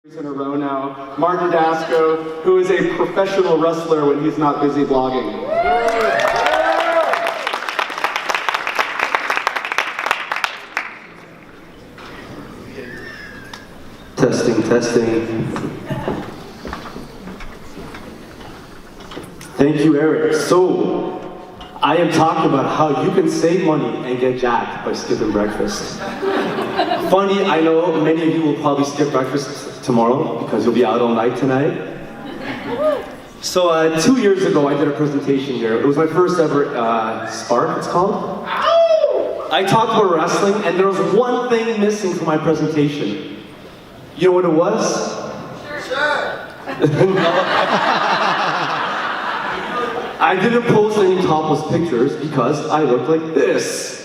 In a row now, Martin Dasko, who is a professional wrestler when he's not busy blogging. Testing, testing. Thank you, Eric. So, I am talking about how you can save money and get jacked by skipping breakfast. Funny, I know many of you will probably skip breakfast tomorrow because you'll be out all night tonight. So 2 years ago, I did a presentation here. It was my first ever Spark, it's called. I talked about wrestling, and there was one thing missing from my presentation. You know what it was? Sure. I didn't post any topless pictures because I look like this.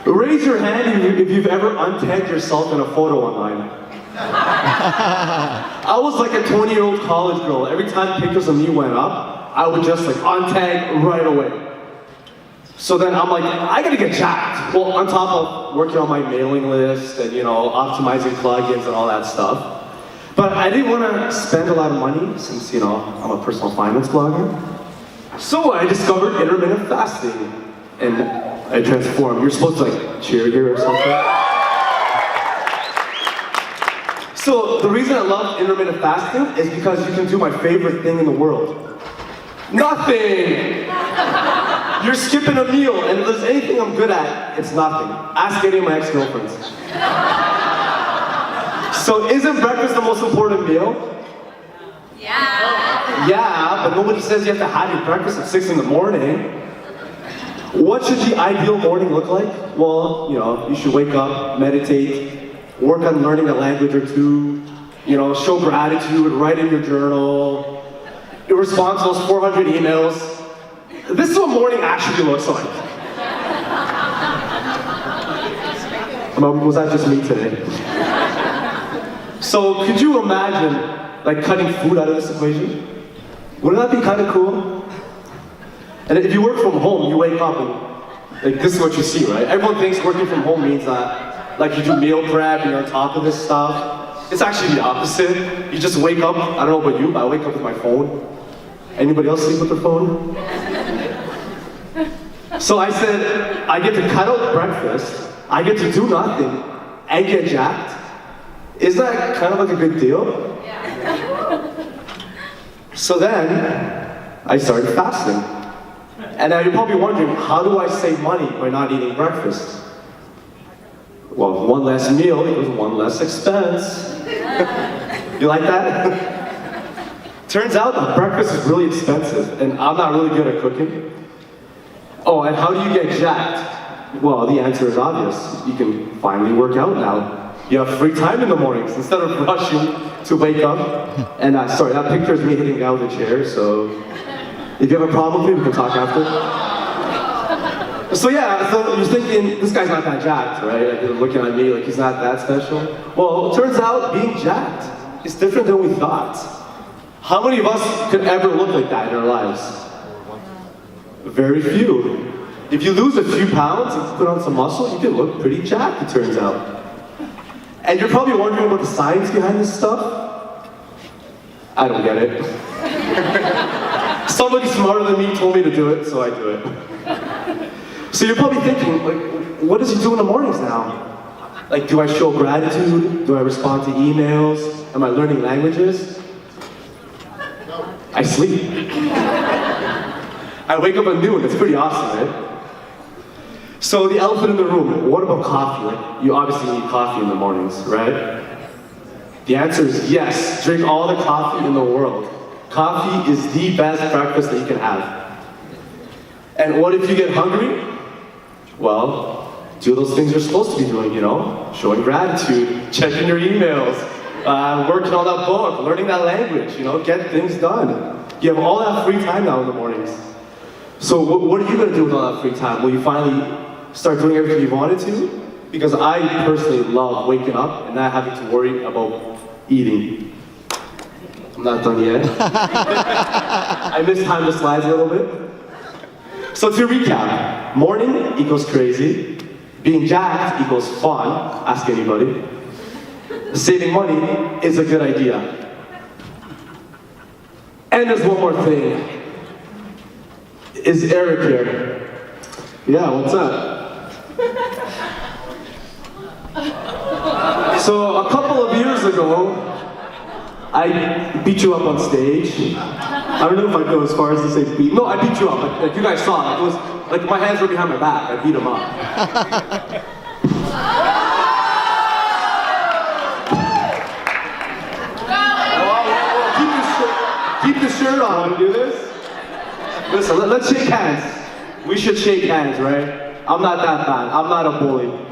Raise your hand if you've ever untagged yourself in a photo online. I was like a 20-year-old college girl. Every time pictures of me went up, I would just like untag right away. So then I'm like, I gotta get jacked. Well, on top of working on my mailing list and optimizing plugins and all that stuff. But I didn't want to spend a lot of money since I'm a personal finance blogger. So I discovered intermittent fasting. And I transformed. You're supposed to like cheer here or something. So the reason I love intermittent fasting is because you can do my favorite thing in the world. Nothing! You're skipping a meal, and if there's anything I'm good at, it's nothing. Ask any of my ex-girlfriends. So isn't breakfast the most important meal? Yeah. Yeah, but nobody says you have to have your breakfast at 6 in the morning. What should the ideal morning look like? Well, you should wake up, meditate, work on learning a language or two, show gratitude, write in your journal, respond to those 400 emails. This is what morning actually looks like. Was that just me today? So could you imagine like cutting food out of this equation? Wouldn't that be kind of cool? And if you work from home, you wake up and like this is what you see, right? Everyone thinks working from home means that like you do meal prep and you're on top of this stuff. It's actually the opposite. You just wake up, I don't know about you, but I wake up with my phone. Anybody else sleep with their phone? So I said, I get to cut out breakfast, I get to do nothing, and get jacked. Is that kind of like a good deal? Yeah. So then, I started fasting. And now you're probably wondering, how do I save money by not eating breakfast? Well, one less meal equals one less expense. You like that? Turns out that breakfast is really expensive, and I'm not really good at cooking. Oh, and how do you get jacked? Well, the answer is obvious. You can finally work out now. You have free time in the mornings instead of rushing to wake up. And sorry, that picture is me hitting out of the chair, so if you have a problem with me, we can talk after. So yeah, so you're thinking, this guy's not that jacked, right? Like, you're looking at me like he's not that special. Well, it turns out being jacked is different than we thought. How many of us could ever look like that in our lives? Very few. If you lose a few pounds and put on some muscle, you can look pretty jacked, it turns out. And you're probably wondering about the science behind this stuff. I don't get it. Somebody smarter than me told me to do it, so I do it. So you're probably thinking, like, what does he do in the mornings now? Like, do I show gratitude? Do I respond to emails? Am I learning languages? I sleep. I wake up at noon, it's pretty awesome, right? So the elephant in the room, what about coffee? Like, you obviously need coffee in the mornings, right? The answer is yes, drink all the coffee in the world. Coffee is the best breakfast that you can have. And what if you get hungry? Well, do those things you're supposed to be doing, showing gratitude, checking your emails, working on that book, learning that language, get things done. You have all that free time now in the mornings. So what are you going to do with all that free time? Will you finally start doing everything you wanted to? Because I personally love waking up and not having to worry about eating. I'm not done yet. I mistimed the slides a little bit. So to recap, morning equals crazy, being jacked equals fun, ask anybody. saving money is a good idea. And there's one more thing. Is Eric here? Yeah, what's up? So a couple of years ago, I beat you up on stage. I don't know if I'd go as far as to say beat. No, I beat you up. Like you guys saw it. It was like my hands were behind my back. I beat him up. Keep the shirt on. Want to do this? Listen, let's shake hands. We should shake hands, right? I'm not that bad. I'm not a bully.